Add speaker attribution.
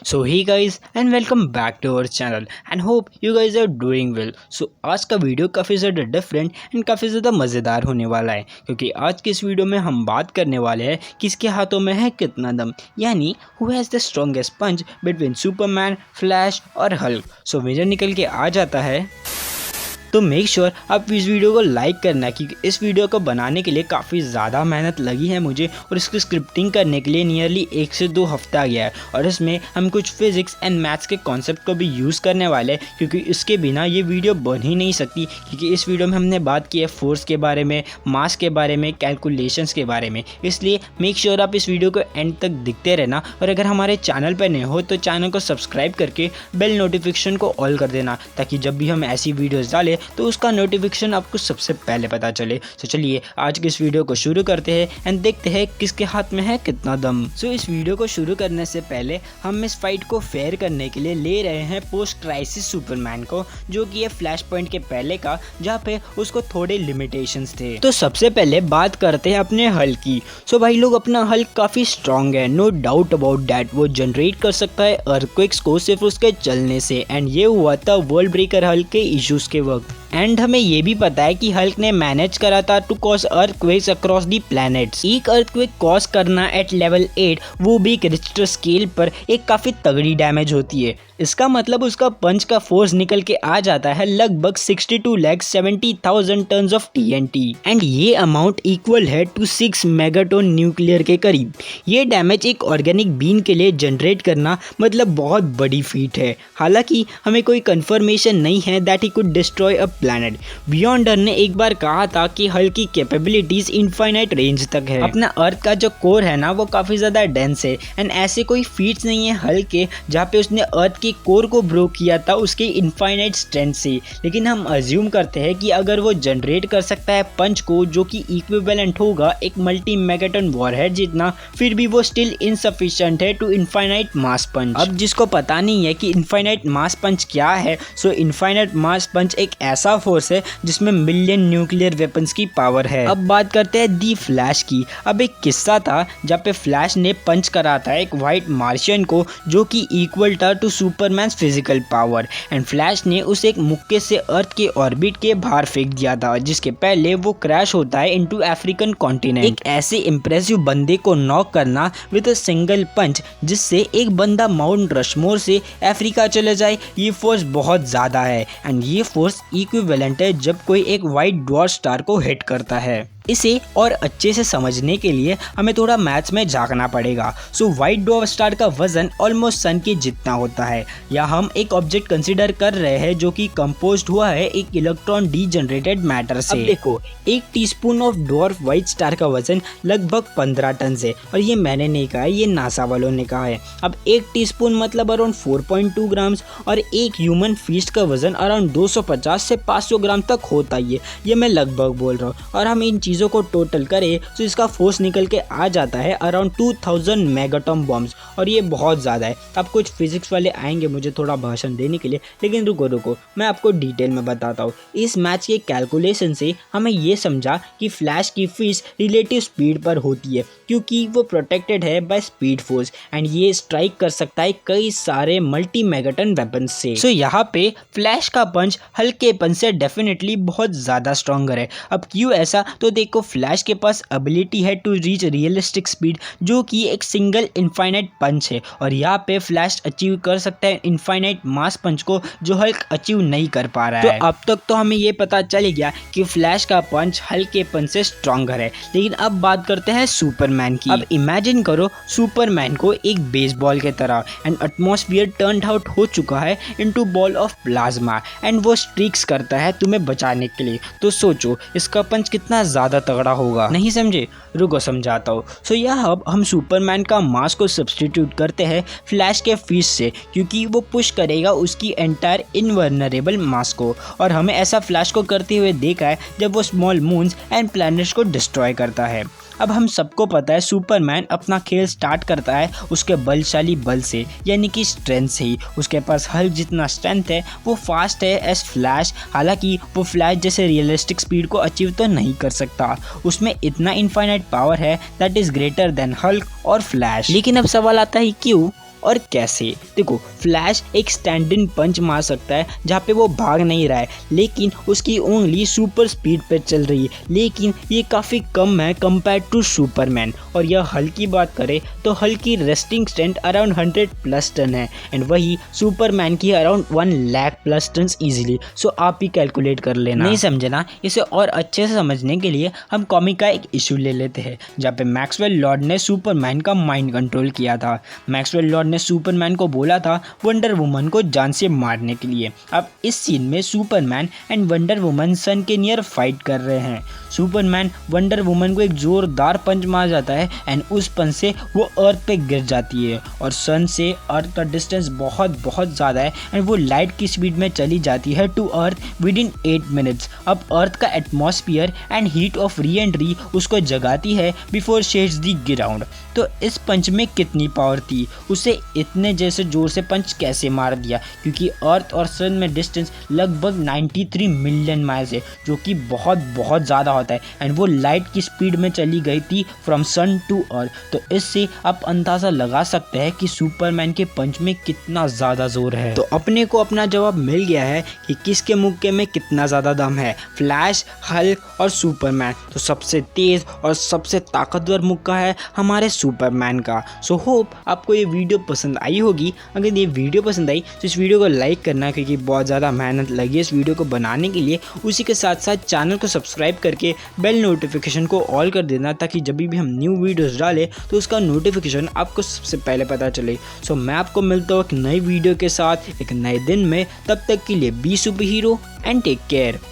Speaker 1: So hi guys and welcome back to our channel and hope you guys are doing well. So आज का video काफ़ी ज़्यादा different and काफ़ी ज़्यादा मज़ेदार होने वाला है, क्योंकि आज के इस वीडियो में हम बात करने वाले हैं किसके हाथों में है कितना दम, यानी who has the strongest punch between Superman, Flash और हल्क। सो मेजर निकल के आ जाता है, तो मेक श्योर आप इस वीडियो को लाइक करना, क्योंकि इस वीडियो को बनाने के लिए काफ़ी ज़्यादा मेहनत लगी है मुझे, और इसकी स्क्रिप्टिंग करने के लिए नियरली 1 से 2 हफ्ता गया है। और इसमें हम कुछ फिजिक्स एंड मैथ्स के कॉन्सेप्ट को भी यूज़ करने वाले हैं, क्योंकि इसके बिना ये वीडियो बन ही नहीं सकती। क्योंकि इस वीडियो में हमने बात की है फोर्स के बारे में, मास के बारे में, कैलकुलेशंस के बारे में। इसलिए मेक श्योर आप इस वीडियो को एंड तक दिखते रहना, और अगर हमारे चैनल पर नए हो तो चैनल को सब्सक्राइब करके बेल नोटिफिकेशन को ऑल कर देना, ताकि जब भी हम ऐसी वीडियोज़ डालें तो उसका नोटिफिकेशन आपको सबसे पहले पता चले। तो चलिए आज के इस वीडियो को शुरू करते हैं एंड देखते हैं किसके हाथ में है कितना दम। सो इस वीडियो को शुरू करने से पहले हम इस फाइट को फेयर करने के लिए ले रहे हैं पोस्ट क्राइसिस सुपरमैन को, जो कि है फ्लैश पॉइंट के पहले का, जहाँ पे उसको थोड़े लिमिटेशंस थे। तो सबसे पहले बात करते हैं अपने हल्क की। सो भाई लोग, अपना हल्क काफ़ी स्ट्रॉन्ग है, नो डाउट अबाउट दैट। वो जनरेट कर सकता है अर्थक्वेक्स को सिर्फ उसके चलने से, एंड ये हुआ था वर्ल्ड ब्रेकर हल्क के इश्यूज के वक्त। एंड हमें ये भी पता है कि हल्क ने मैनेज करा था to cause earthquakes across the planets. एक अर्थक्वेक कॉज करना एट लेवल 8, वो भी एक रिक्टर स्केल पर, एक काफ़ी तगड़ी डैमेज होती है। इसका मतलब उसका पंच का फोर्स निकल के आ जाता है लगभग 62,70,000 टन्स ऑफ TNT, एंड ये अमाउंट इक्वल है टू 6 मेगाटन न्यूक्लियर के करीब। ये डैमेज एक ऑर्गेनिक बीन के लिए जनरेट करना मतलब बहुत बड़ी फीट है। हालांकि हमें कोई कंफर्मेशन नहीं है that he could destroy a planet. बियॉन्डर ने एक बार कहा था कि हल्क की कैपेबिलिटीज इनफाइनाइट रेंज तक है। अपना अर्थ का जो कोर है ना, वो काफ़ी ज़्यादा डेंस है, एंड ऐसे कोई फीट्स नहीं है हल्क के जहाँ पे उसने अर्थ के कोर को ब्रो किया था उसके इनफाइनाइट स्ट्रेंथ से। लेकिन हम अज्यूम करते हैं कि अगर वो जनरेट कर सकता है पंच को, जो कि इक्विवेलेंट होगा एक मल्टी मेगाटन वॉरहेड जितना, फिर भी वो स्टिल इनसफिशिएंट है टू इनफाइनाइट मास पंच। अब जिसको पता नहीं है कि इनफाइनाइट मास पंच क्या है, सो इनफाइनाइट मास पंच एक ऐसा फोर्स है जिसमें मिलियन न्यूक्लियर वेपन्स की पावर है। अब बात करते हैं दी फ्लैश की। अब एक किस्सा था जहाँ पे फ्लैश ने पंच करा था एक व्हाइट मार्शियन को, जो कि इक्वल था to Superman's physical power, and Flash ने उसे एक मुक्के से अर्थ के ऑर्बिट के बाहर फेंक दिया था, जिसके पहले वो क्रैश होता है इनटू अफ्रीकन कॉन्टिनेंट। एक ऐसे इंप्रेसिव बंदे को नॉक करना विद अ सिंगल पंच, जिससे एक बंदा माउंट रशमोर से अफ्रीका चले जाए, ये फोर्स बहुत ज़्यादा है, एंड ये फोर्स इक्विवेलेंट है जब कोई एक व्हाइट ड्वार्फ स्टार को हिट करता है। इसे और अच्छे से समझने के लिए हमें थोड़ा मैथ्स में झांकना पड़ेगा। सो व्हाइट ड्वार्फ स्टार का वजन ऑलमोस्ट सन के जितना होता है, या हम एक ऑब्जेक्ट कंसीडर कर रहे हैं जो कि कंपोज्ड हुआ है एक इलेक्ट्रॉन डीजनरेटेड मैटर से। अब देखो, 1 teaspoon of dwarf white star का वजन लगभग 15 टन है, और ये मैंने नहीं कहा है, ये नासा वालों ने कहा है। अब 1 टीस्पून मतलब अराउंड 4.2 ग्राम्स, और एक ह्यूमन फीस्ट का वजन अराउंड 250 से 500 ग्राम तक होता है। ये मैं लगभग बोल रहा हूँ, और हम इन चीज़ों को टोटल करें तो इसका फोर्स निकल के आ जाता है अराउंड 2000 मेगाटन बॉम्ब्स, और ये बहुत ज़्यादा है। अब कुछ फिजिक्स वाले आएंगे मुझे थोड़ा भाषण देने के लिए, लेकिन रुको मैं आपको डिटेल में बताता हूँ। इस मैच के कैलकुलेशन से हमें ये समझा कि फ्लैश की फिस्ट रिलेटिव स्पीड पर होती है, क्योंकि वो प्रोटेक्टेड है बाय स्पीड फोर्स, एंड ये स्ट्राइक कर सकता है कई सारे मल्टी मेगाटन वेपन से। सो यहाँ पे फ्लैश का पंच हल्के पंच से डेफिनेटली बहुत ज़्यादा स्ट्रॉन्गर है। अब क्यों ऐसा, तो देखो, फ्लैश के पास एबिलिटी है टू रीच रियलिस्टिक स्पीड, जो कि एक सिंगल इनफाइनाइट पंच है, और यहाँ पे फ्लैश अचीव कर सकता है इनफाइनाइट मास पंच को, जो हल्क अचीव नहीं कर पा रहा है। तो अब तक तो हमें ये पता चल गया कि फ्लैश का पंच हल्क के पंच से स्ट्रॉन्गर है। लेकिन अब बात करते हैं सुपरमैन की। अब इमेजिन करो सुपरमैन को एक बेसबॉल के तरह, एंड एटमॉस्फेयर टर्न्ड आउट हो चुका है into ball of plasma, and वो स्ट्रिक्स करता है तुम्हें बचाने के लिए। तो सोचो इसका पंच कितना ज़्यादा तगड़ा होगा। नहीं समझे? रुको समझाता हूँ। सो यह अब हम सुपरमैन का मास को सब्सटीट्यूट करते हैं फ्लैश के फिस्ट से, क्योंकि वो पुश करेगा उसकी एंटायर इनवर्नरेबल मास को, और हमें ऐसा फ्लैश को करते हुए देखा है जब वो स्मॉल मून्स एंड प्लैनेट्स को डिस्ट्रॉय करता है। अब हम सबको पता है सुपरमैन अपना खेल स्टार्ट करता है उसके बलशाली बल से, यानी कि स्ट्रेंथ से ही। उसके पास हल्क जितना स्ट्रेंथ है, वो फास्ट है एज फ्लैश। हालांकि वो फ्लैश जैसे रियलिस्टिक स्पीड को अचीव तो नहीं कर सकता, उसमें इतना इनफाइनाइट पावर है that is greater than Hulk और फ्लैश। लेकिन अब सवाल आता है क्यों? और कैसे। देखो, फ्लैश एक स्टैंड इन पंच मार सकता है जहाँ पे वो भाग नहीं रहा है, लेकिन उसकी उंगली सुपर स्पीड पे चल रही है, लेकिन ये काफ़ी कम है कंपेयर टू सुपरमैन। और यह हल्क की बात करें तो हल्क की रेस्टिंग स्ट्रेंथ अराउंड 100+ टन है, एंड वही सुपरमैन की अराउंड 1,00,000+ टन इजीली। सो आप ही कैलकुलेट कर लेना। नहीं समझे ना? इसे और अच्छे से समझने के लिए हम कॉमिक का एक इशू ले लेते हैं जहाँ पे मैक्सवेल लॉर्ड ने सुपरमैन का माइंड कंट्रोल किया था। मैक्सवेल लॉर्ड ने सुपरमैन को बोला था वंडर वुमन को जान से मारने के लिए। अब इस सीन में सुपरमैन एंड वंडर वुमन सन के नियर फाइट कर रहे हैं। सुपरमैन वंडर वुमन को एक जोरदार पंच मार जाता है एंड उस पंच से वो अर्थ पे गिर जाती है, और सन से अर्थ का डिस्टेंस बहुत ज़्यादा है एंड वो लाइट की स्पीड में चली जाती है to earth within 8 minutes. अब अर्थ का atmosphere and heat of reentry उसको जगाती है बिफोर शेड्स दी ग्राउंड। तो इस पंच में कितनी पावर थी, उसे इतने जैसे जोर से पंच कैसे मार दिया, क्योंकि अर्थ और सन में डिस्टेंस लगभग 93 मिलियन माइल्स है, जो कि बहुत ज़्यादा होता है, एंड वो लाइट की स्पीड में चली गई थी फ्रॉम सन टू अर्थ। तो इससे आप अंदाज़ा लगा सकते हैं कि सुपरमैन के पंच में कितना ज़्यादा जोर है। तो अपने को अपना जवाब मिल गया है कि किसके मुक्के में कितना ज़्यादा दम है, फ्लैश, हल्क और सुपरमैन। तो सबसे तेज़ और सबसे ताकतवर मुक्का है हमारे सुपरमैन का। सो होप आपको ये वीडियो पसंद आई होगी। अगर ये वीडियो पसंद आई तो इस वीडियो को लाइक करना, क्योंकि बहुत ज़्यादा मेहनत लगी इस वीडियो को बनाने के लिए। उसी के साथ साथ चैनल को सब्सक्राइब करके बेल नोटिफिकेशन को ऑल कर देना, ताकि जब भी हम न्यू वीडियोस डालें तो उसका नोटिफिकेशन आपको सबसे पहले पता चले। सो मैं आपको मिलता हूँ एक नई वीडियो के साथ एक नए दिन में। तब तक के लिए be superhero and take care.